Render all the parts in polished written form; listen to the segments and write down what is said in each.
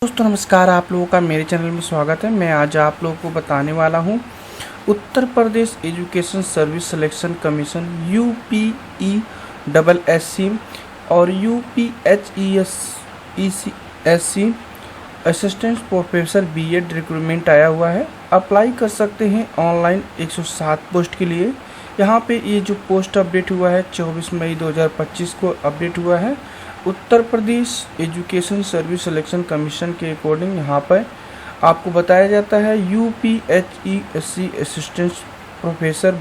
दोस्तों नमस्कार, आप लोगों का मेरे चैनल में स्वागत है। मैं आज आप लोगों को बताने वाला हूं Uttar Pradesh education service selection commission UPESSC और UPHESSC assistant professor BEd recruitment आया हुआ है। अप्लाई कर सकते हैं ऑनलाइन 107 पोस्ट के लिए। यहाँ पे ये जो पोस्ट अपडेट हुआ है 24 मई 2025 को अपडेट हुआ है। उत्तर Pradesh education service selection commission के अकॉर्डिंग यहाँ पर आपको बताया जाता है UPHESSC असिस्टेंट प्रोफेसर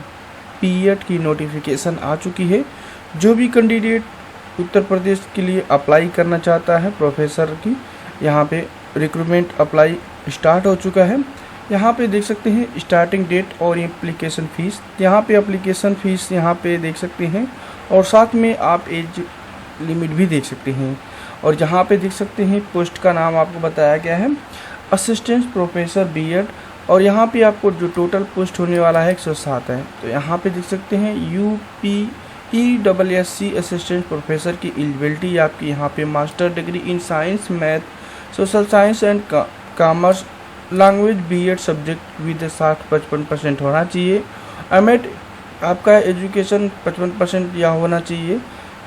बीएड की नोटिफिकेशन आ चुकी है। जो भी कैंडिडेट उत्तर प्रदेश के लिए अप्लाई करना चाहता है प्रोफेसर की, यहाँ पे रिक्रूटमेंट अप्लाई स्टार्ट हो चुका है। यहाँ पे देख सकते हैं स्टार्टिंग डेट और एप्लीकेशन फ़ीस। यहाँ पे एप्लीकेशन फ़ीस यहाँ पे देख सकते हैं और साथ में आप एज लिमिट भी देख सकते हैं। और यहाँ पे देख सकते हैं पोस्ट का नाम आपको बताया गया है असिस्टेंट प्रोफेसर बीएड। और यहाँ पे आपको जो टोटल पोस्ट होने वाला है 107 है। तो यहाँ पे देख सकते हैं UPESSC असिस्टेंट प्रोफेसर की एलिजिबिलिटी आपकी यहाँ पे master degree in science, math, social science and commerce, language B Ed subject with 60-55% होना चाहिए। एमएड आपका एजुकेशन 55% या होना चाहिए।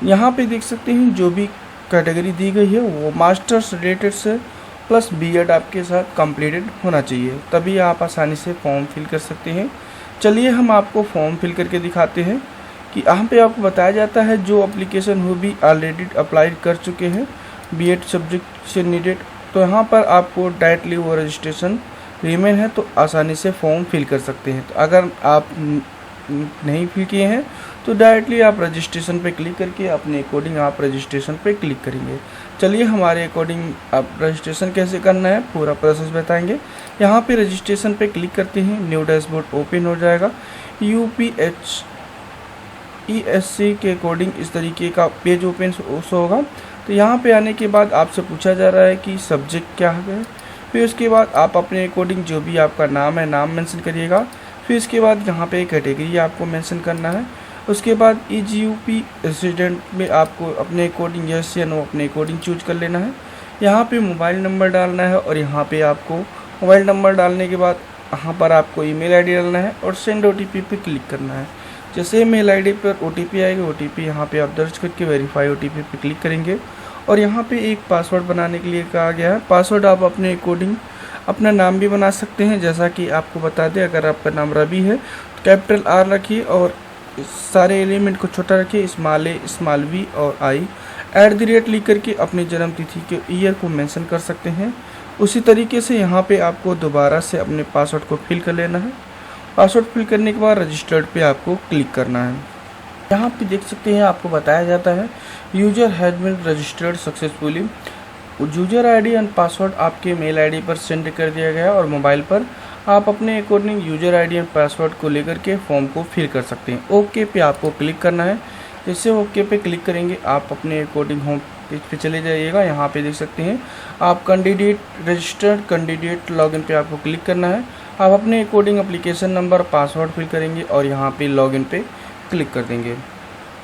यहाँ पे देख सकते हैं जो भी कैटेगरी दी गई है वो मास्टर्स रिलेटेड से प्लस बीएड आपके साथ कंप्लीटेड होना चाहिए, तभी आप आसानी से फॉर्म फिल कर सकते हैं। चलिए हम आपको फॉर्म फिल करके दिखाते हैं कि यहाँ पे आपको बताया जाता है जो एप्लीकेशन वो भी ऑलरेडी अप्लाई कर चुके हैं बीएड सब्जेक्ट से नीडेड, तो यहाँ पर आपको डायरेक्टली वो रजिस्ट्रेशन रिमेन है तो आसानी से फॉर्म फिल कर सकते हैं। तो अगर आप नहीं फिल किए हैं तो डायरेक्टली आप रजिस्ट्रेशन पे क्लिक करके अपने अकॉर्डिंग आप रजिस्ट्रेशन पे क्लिक करेंगे। चलिए हमारे अकॉर्डिंग आप रजिस्ट्रेशन कैसे करना है पूरा प्रोसेस बताएंगे। यहाँ पे रजिस्ट्रेशन पे क्लिक करते हैं, न्यू डैशबोर्ड ओपन हो जाएगा। UPHESSC के अकॉर्डिंग इस तरीके का पेज ओपन होगा। तो यहाँ पे आने के बाद आपसे पूछा जा रहा है कि सब्जेक्ट क्या है। फिर उसके बाद आप अपने अकॉर्डिंग जो भी आपका नाम है नाम मेंशन करिएगा। फिर इसके बाद यहाँ पे कैटेगरी आपको मेंशन करना है। उसके बाद EGUP रेसिडेंट में आपको अपने अकॉर्डिंग यस या नो अपने अकॉर्डिंग चूज कर लेना है। यहाँ पे मोबाइल नंबर डालना है और यहाँ पे आपको मोबाइल नंबर डालने के बाद यहाँ पर आपको ईमेल आईडी डालना है और सेंड OTP पे क्लिक करना है। जैसे मेल आईडी पर OTP आएगा, OTP यहाँ पे आप दर्ज करके वेरीफाई OTP पे क्लिक करेंगे। और यहाँ पे एक पासवर्ड बनाने के लिए कहा गया है। पासवर्ड आप अपने अकॉर्डिंग अपना नाम भी बना सकते हैं, जैसा कि आपको बता दें अगर आपका नाम रवि है तो कैपिटल R रखिए और सारे एलिमेंट को छोटा रखिए, स्मॉल ए, स्मॉल वी और आई। @ लिख करके अपनी जन्म तिथि के ईयर को मेंशन कर सकते हैं। उसी तरीके से यहाँ पे आपको दोबारा से अपने पासवर्ड को फिल कर लेना है। पासवर्ड फिल करने के बाद रजिस्टर्ड पे आपको क्लिक करना है। यहाँ पे देख सकते हैं आपको बताया जाता है user has been registered successfully. User ID and password आपके मेल आईडी पर सेंड कर दिया गया और मोबाइल पर आप अपने according user ID and password को लेकर के फॉर्म को फिल कर सकते हैं। ओके पे आपको क्लिक करना है। जैसे ओके पे क्लिक करेंगे आप अपने अकॉर्डिंग होम पेज पे चले जाइएगा। यहाँ पे देख सकते हैं आप कैंडिडेट रजिस्टर्ड कैंडिडेट लॉगिन पे आपको क्लिक करना है। आप अपने according application number password fill करेंगे और यहाँ पे लॉगिन पे क्लिक कर देंगे।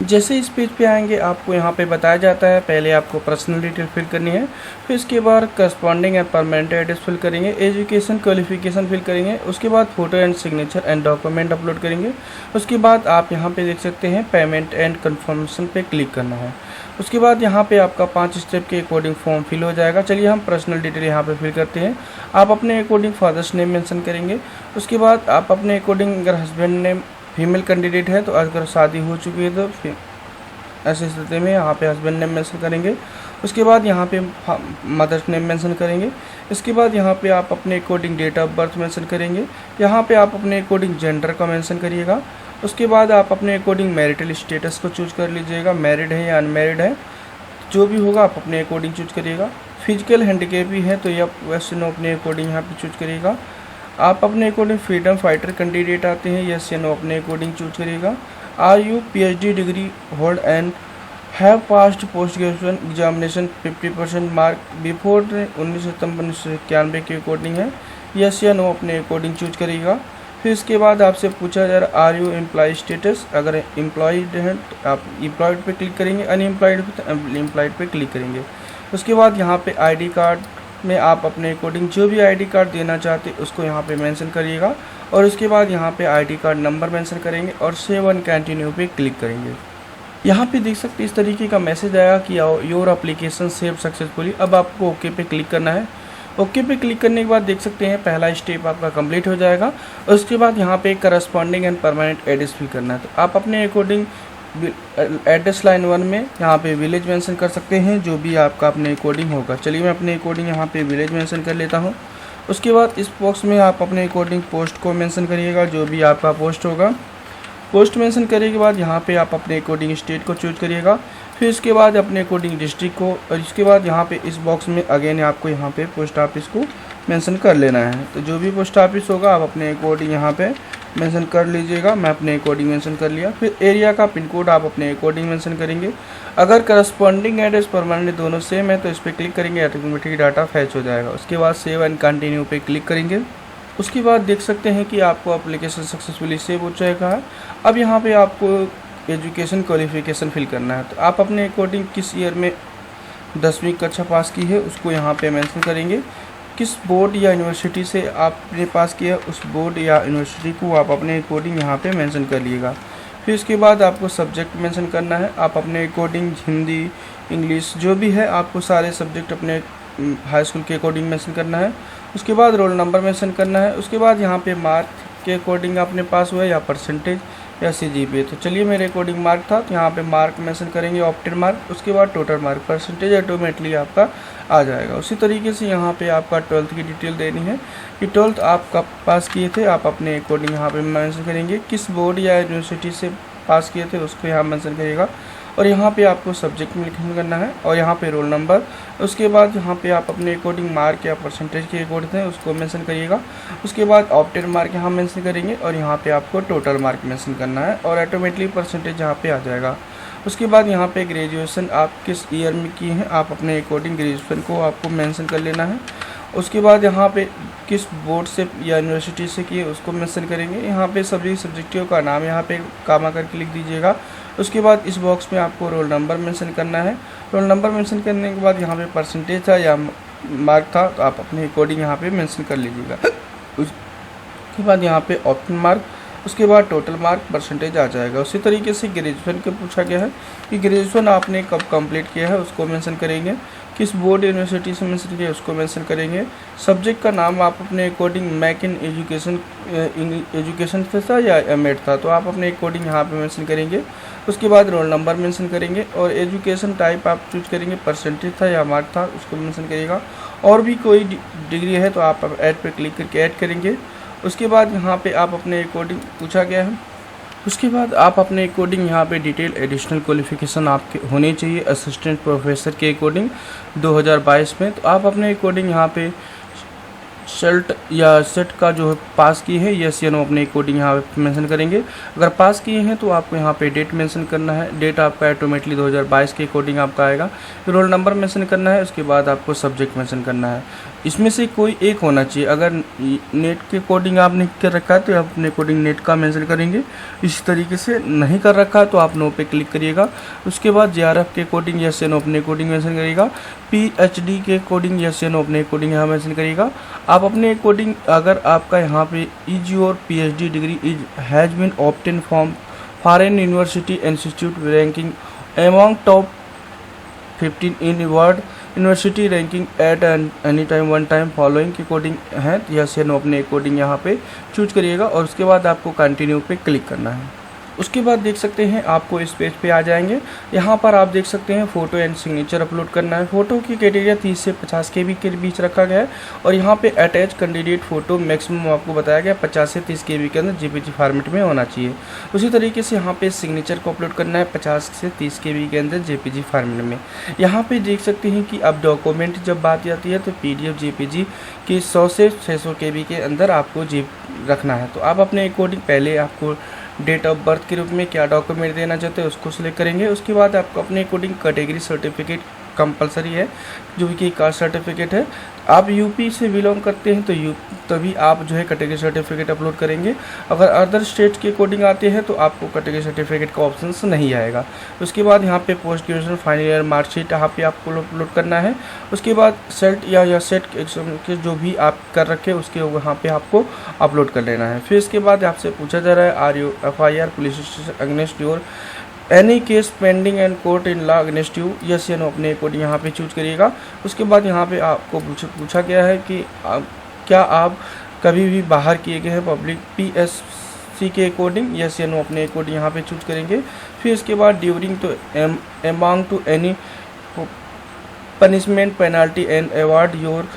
जैसे इस पेज पे आएंगे आपको यहाँ पे बताया जाता है पहले आपको पर्सनल डिटेल फिल करनी है, फिर इसके बाद corresponding and permanent address fill करेंगे, एजुकेशन क्वालिफिकेशन फिल करेंगे, उसके बाद photo and signature and document upload करेंगे। उसके बाद आप यहाँ पे देख सकते हैं पेमेंट एंड कन्फर्मेशन पे क्लिक करना है। उसके बाद यहाँ पे आपका 5 स्टेप के अकॉर्डिंग फॉर्म फिल हो जाएगा। चलिए हम पर्सनल डिटेल यहाँ पे फिल करते हैं। आप अपने अकॉर्डिंग फादर्स नेम मेंशन करेंगे। उसके बाद आप अपने अकॉर्डिंग अगर हस्बैंड नेम फीमेल कैंडिडेट है तो अगर शादी हो चुकी है तो ऐसी स्थिति में यहाँ पे हस्बैंड नेम मेंशन करेंगे। उसके बाद यहाँ पे मदर्स नेम मेंशन करेंगे। इसके बाद यहाँ पे आप अपने according date of birth mention करेंगे। यहाँ पे आप अपने अकॉर्डिंग जेंडर का मेंशन करिएगा। उसके बाद आप अपने अकॉर्डिंग मैरिटल स्टेटस को चूज कर लीजिएगा, मैरिड है या अनमैरिड है, जो भी होगा आप अपने अकॉर्डिंग चूज करिएगा। फिजिकल हैंडीकैप भी है तो ये वैसे नो अपने अकॉर्डिंग यहाँ पे चूज करिएगा। आप अपने अकॉर्डिंग फ्रीडम फाइटर कैंडिडेट आते हैं, यस या नो अपने अकॉर्डिंग चूज करिएगा। Are you PhD degree hold and have passed post graduation examination 50% mark before 19 सितंबर 1991 के अकॉर्डिंग है, यस या नो अपने अकॉर्डिंग चूज करिएगा। फिर इसके बाद आपसे पूछा जा रहा आर यू एम्प्लॉय स्टेटस, अगर एम्प्लॉयड है तो आप एम्प्लॉयड पे क्लिक करेंगे, अनएम्प्लॉयड पे तो एम्प्लॉयड पे क्लिक करेंगे। उसके बाद यहाँ पे ID कार्ड में आप अपने अकॉर्डिंग जो भी आईडी कार्ड देना चाहते उसको यहाँ पे मेंशन करिएगा और उसके बाद यहाँ पे आईडी कार्ड नंबर मेंशन करेंगे और सेव एंड कंटिन्यू पे क्लिक करेंगे। यहाँ पे देख सकते हैं इस तरीके का मैसेज आया कि योर एप्लीकेशन सेव सक्सेसफुली। अब आपको ओके पे क्लिक करना है। ओके पे क्लिक करने के बाद देख सकते हैं पहला स्टेप आपका कंप्लीट हो जाएगा और उसके बाद यहाँ पे corresponding and permanent address fill करना है। तो आप अपने अकॉर्डिंग एड्रेस लाइन 1 में यहाँ पे विलेज मेंशन कर सकते हैं जो भी आपका अपने अकॉर्डिंग होगा। चलिए मैं अपने अकॉर्डिंग यहाँ पे विलेज मेंशन कर लेता हूँ। उसके बाद इस बॉक्स में आप अपने अकॉर्डिंग पोस्ट को मेंशन करिएगा जो भी आपका पोस्ट होगा। पोस्ट मेंशन करने के बाद यहाँ पे आप अपने अकॉर्डिंग स्टेट को चूज करिएगा, फिर इसके बाद अपने अकॉर्डिंग डिस्ट्रिक्ट को, और इसके बाद यहाँ पे इस बॉक्स में अगेन आपको यहाँ पे पोस्ट ऑफिस को मेंशन कर लेना है। तो जो भी पोस्ट ऑफिस होगा आप अपने अकॉर्डिंग यहाँ पे मेंशन कर लीजिएगा। मैं अपने अकॉर्डिंग मेंशन कर लिया। फिर एरिया का पिन कोड आप अपने अकॉर्डिंग मेंशन करेंगे। अगर करस्पॉन्डिंग एड्रेस परमानेंट दोनों सेम है तो इस पर क्लिक करेंगे, ऑटोमेटिक डाटा फैच हो जाएगा। उसके बाद सेव एंड कंटिन्यू पे क्लिक करेंगे। उसके बाद देख सकते हैं कि आपको एप्लीकेशन सक्सेसफुली सेव हो चुका है। अब यहाँ पे आपको एजुकेशन क्वालिफिकेशन फिल करना है। तो आप अपने अकॉर्डिंग किस ईयर में 10वीं कक्षा पास की है उसको यहाँ पे मेंशन करेंगे। किस बोर्ड या यूनिवर्सिटी से आपने पास किया उस बोर्ड या यूनिवर्सिटी को आप अपने अकॉर्डिंग यहाँ पे मेंशन कर लिएगा। फिर उसके बाद आपको सब्जेक्ट मेंशन करना है। आप अपने अकॉर्डिंग हिंदी, इंग्लिश जो भी है आपको सारे सब्जेक्ट अपने हाई स्कूल के अकॉर्डिंग मेंशन करना है। उसके बाद रोल नंबर मेंशन करना है। उसके बाद यहाँ पे मार्क के अकॉर्डिंग आपने पास हुआ या परसेंटेज या CGPA। तो चलिए मेरे अकॉर्डिंग मार्क था तो यहाँ पे मार्क मेंशन करेंगे, ऑप्टेड मार्क। उसके बाद टोटल मार्क, परसेंटेज ऑटोमेटिकली आपका आ जाएगा। उसी तरीके से यहाँ पे आपका 12th की डिटेल देनी है कि 12th आप कब पास किए थे, आप अपने अकॉर्डिंग यहाँ पे मेंशन करेंगे। किस बोर्ड या यूनिवर्सिटी से पास किए थे उसको यहाँ मेंशन करिएगा और यहाँ पे आपको सब्जेक्ट मेंशन करना है और यहाँ पे रोल नंबर। उसके बाद यहाँ पे आप अपने अकॉर्डिंग मार्क या परसेंटेज के अकॉर्डिंग है उसको मेंशन करिएगा। उसके बाद ऑप्टेड मार्क यहाँ मेंशन करेंगे और यहाँ पे आपको टोटल मार्क मेंशन करना है और ऑटोमेटिकली परसेंटेज यहाँ पे आ जाएगा। उसके बाद यहाँ पे ग्रेजुएशन आप किस ईयर में किए हैं आप अपने अकॉर्डिंग ग्रेजुएशन को आपको मेंशन कर लेना है। उसके बाद यहाँ पे किस बोर्ड से या यूनिवर्सिटी से किए उसको मेंशन करेंगे। यहाँ पे सभी सब्जेक्टिव का नाम यहाँ पे कामा करके लिख दीजिएगा। उसके बाद इस बॉक्स में आपको रोल नंबर मेंशन करना है। रोल नंबर मेंशन करने के बाद यहाँ पे परसेंटेज था या मार्क था तो आप अपने अकॉर्डिंग यहाँ पे मेंशन कर लीजिएगा। उसके बाद यहाँ पे ऑप्शन मार्क, उसके बाद टोटल मार्क, परसेंटेज आ जाएगा। उसी तरीके से ग्रेजुएशन को पूछा गया है कि ग्रेजुएशन आपने कब कंप्लीट किया है उसको मेंशन करेंगे। किस बोर्ड यूनिवर्सिटी से मेंशन किया उसको मेंशन करेंगे। सब्जेक्ट का नाम आप अपने अकॉर्डिंग मैक इन एजुकेशन से था या एमएड था तो आप अपने अकॉर्डिंग यहाँ पे मेंशन करेंगे। उसके बाद रोल नंबर मेंशन करेंगे और एजुकेशन टाइप आप चूज करेंगे, परसेंटेज था या मार्क था उसको मेंशन करिएगा। और भी कोई डिग्री है तो आप ऐड पे क्लिक करके ऐड करेंगे। उसके बाद यहाँ पे आप अपने अकॉर्डिंग पूछा गया है। उसके बाद आप अपने अकॉर्डिंग यहाँ पे डिटेल एडिशनल क्वालिफिकेशन आपके होनी चाहिए असिस्टेंट प्रोफेसर के अकॉर्डिंग 2022 में। तो आप अपने अकॉर्डिंग यहाँ पे शर्ट या सेट का जो पास की है यस या नो अपने अकॉर्डिंग यहाँ पे मेंशन करेंगे। अगर पास किए हैं तो आपको यहाँ पे डेट मेंशन करना है। डेट आपका ऑटोमेटिकली 2022 के अकॉर्डिंग आपका आएगा। रोल नंबर मेंशन करना है। उसके बाद आपको सब्जेक्ट मेंशन करना है। इसमें से कोई एक होना चाहिए। अगर नेट के अकॉर्डिंग आपने कर रखा है तो आप अपने अकॉर्डिंग नेट का मेंशन करेंगे। इसी तरीके से नहीं कर रखा है तो आप नो पे क्लिक करिएगा। उसके बाद JRF के अकॉर्डिंग यस या नो अपने अकॉर्डिंग मेंशन करिएगा। PhD के अकॉर्डिंग यस या नो अपने अकॉर्डिंग यहाँ मेंशन करिएगा। आप अपने अकॉर्डिंग अगर आपका यहाँ पे EG और PhD degree is has been obtain from foreign university institute ranking among top 15 in world university ranking at any time one time following के अकॉर्डिंग है यस या नो अपने अकॉर्डिंग यहाँ पे चूज करिएगा और उसके बाद आपको कंटिन्यू पे क्लिक करना है। उसके बाद देख सकते हैं आपको इस पेज पे आ जाएंगे। यहाँ पर आप देख सकते हैं फ़ोटो एंड सिग्नेचर अपलोड करना है। फ़ोटो की कैटेगरी 30 से 50 KB के बीच रखा गया है और यहाँ पे अटैच कैंडिडेट फ़ोटो मैक्सिमम आपको बताया गया 50 से 30 KB के अंदर JPG फॉर्मेट में होना चाहिए। उसी तरीके से यहाँ पे सिग्नेचर को अपलोड करना है 50 से 30 KB के अंदर JPG फॉर्मेट में। यहाँ पे देख सकते हैं कि अब डॉक्यूमेंट जब बात आती है तो PDF JPG की 100 से 600 KB के अंदर आपको रखना है। तो आप अपने अकॉर्डिंग पहले आपको डेट ऑफ बर्थ के रूप में क्या डॉक्यूमेंट देना चाहते हैं उसको सिलेक्ट करेंगे। उसके बाद आपको अपने अकॉर्डिंग कैटेगरी सर्टिफिकेट कंपलसरी है, जो कि कास्ट सर्टिफिकेट है। आप यूपी से बिलोंग करते हैं तो तभी आप जो है कैटेगरी सर्टिफिकेट अपलोड करेंगे। अगर अदर स्टेट के अकॉर्डिंग आते हैं तो आपको कैटेगरी सर्टिफिकेट का ऑप्शन नहीं आएगा। उसके बाद यहाँ पे post graduation final year marksheet यहाँ पे आपको अपलोड करना है। उसके बाद सेट या सेट के जो भी आप कर रखे उसके वहाँ पे आपको अपलोड कर लेना है। फिर इसके बाद आपसे पूछा जा रहा है are you FIR police station against your any case pending and court in law against you, yes या नो अपने अकॉर्डिंग यहाँ पे चूज करिएगा। उसके बाद यहाँ पे आपको पूछा गया है कि क्या आप कभी भी बाहर किए गए हैं पब्लिक PSC के अकॉर्डिंग, यस या नो अपने अकॉर्डिंग यहाँ पे चूज करेंगे। फिर इसके बाद during to amount to any punishment penalty and award your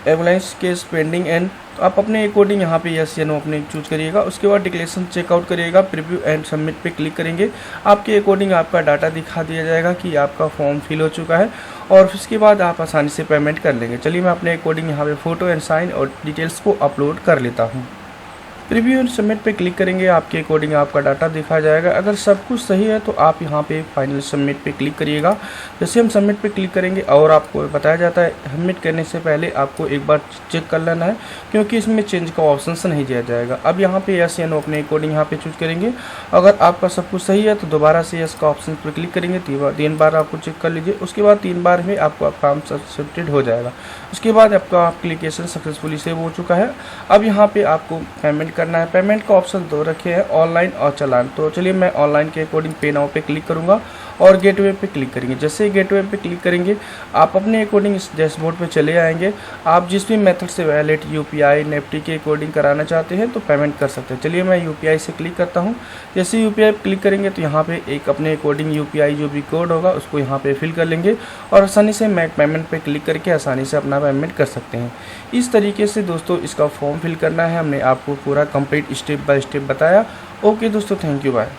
ambulance case pending and, तो आप अपने अकॉर्डिंग यहाँ पे यस या नो अपने चूज करिएगा। उसके बाद डिक्लेरेशन चेकआउट करिएगा, प्रीव्यू एंड सबमिट पे क्लिक करेंगे। आपके अकॉर्डिंग आपका डाटा दिखा दिया जाएगा कि आपका फॉर्म फिल हो चुका है और उसके बाद आप आसानी से पेमेंट कर लेंगे। चलिए मैं अपने अकॉर्डिंग यहाँ पे फ़ोटो एंड साइन और डिटेल्स को अपलोड कर लेता हूँ। प्रीव्यू एंड सबमिट पे क्लिक करेंगे, आपके अकॉर्डिंग आपका डाटा दिखाया जाएगा। अगर सब कुछ सही है तो आप यहाँ पे फाइनल सबमिट पे क्लिक करिएगा। जैसे हम सबमिट पे क्लिक करेंगे और आपको बताया जाता है सबमिट करने से पहले आपको एक बार चेक कर लेना है, क्योंकि इसमें चेंज का ऑप्शन नहीं दिया जाएगा। अब यहाँ पे यस या नो अपने अकॉर्डिंग यहाँ पे चूज करेंगे। अगर आपका सब कुछ सही है तो दोबारा से यस का ऑप्शन पर क्लिक करेंगे, 3 बार आपको चेक कर लीजिए। उसके बाद 3 बार में आपका फॉर्म सबमिटेड हो जाएगा। उसके बाद आपका एप्लीकेशन सक्सेसफुली सेव हो चुका है। अब यहाँ पे आपको पेमेंट करना है। पेमेंट का ऑप्शन 2 रखे हैं, ऑनलाइन और चालान। तो चलिए मैं ऑनलाइन के अकॉर्डिंग पे नाउ पे क्लिक करूंगा और गेटवे पे क्लिक करेंगे। जैसे ही गेटवे पे क्लिक करेंगे आप अपने अकॉर्डिंग इस डैशबोर्ड पे चले आएंगे। आप जिस भी मेथड से वैलेट UPI नेफ्टी के अकॉर्डिंग कराना चाहते हैं तो पेमेंट कर सकते हैं। चलिए मैं UPI से क्लिक करता हूँ। जैसे UPI पे क्लिक करेंगे तो यहाँ पे एक अपने अकॉर्डिंग UPI जो भी कोड होगा उसको यहाँ पे फिल कर लेंगे और आसानी से मैं पेमेंट पे क्लिक करके आसानी से अपना पेमेंट कर सकते हैं। इस तरीके से दोस्तों इसका फॉर्म फिल करना है। हमने आपको पूरा कंप्लीट स्टेप बाय स्टेप बताया। ओके दोस्तों, थैंक यू, बाय।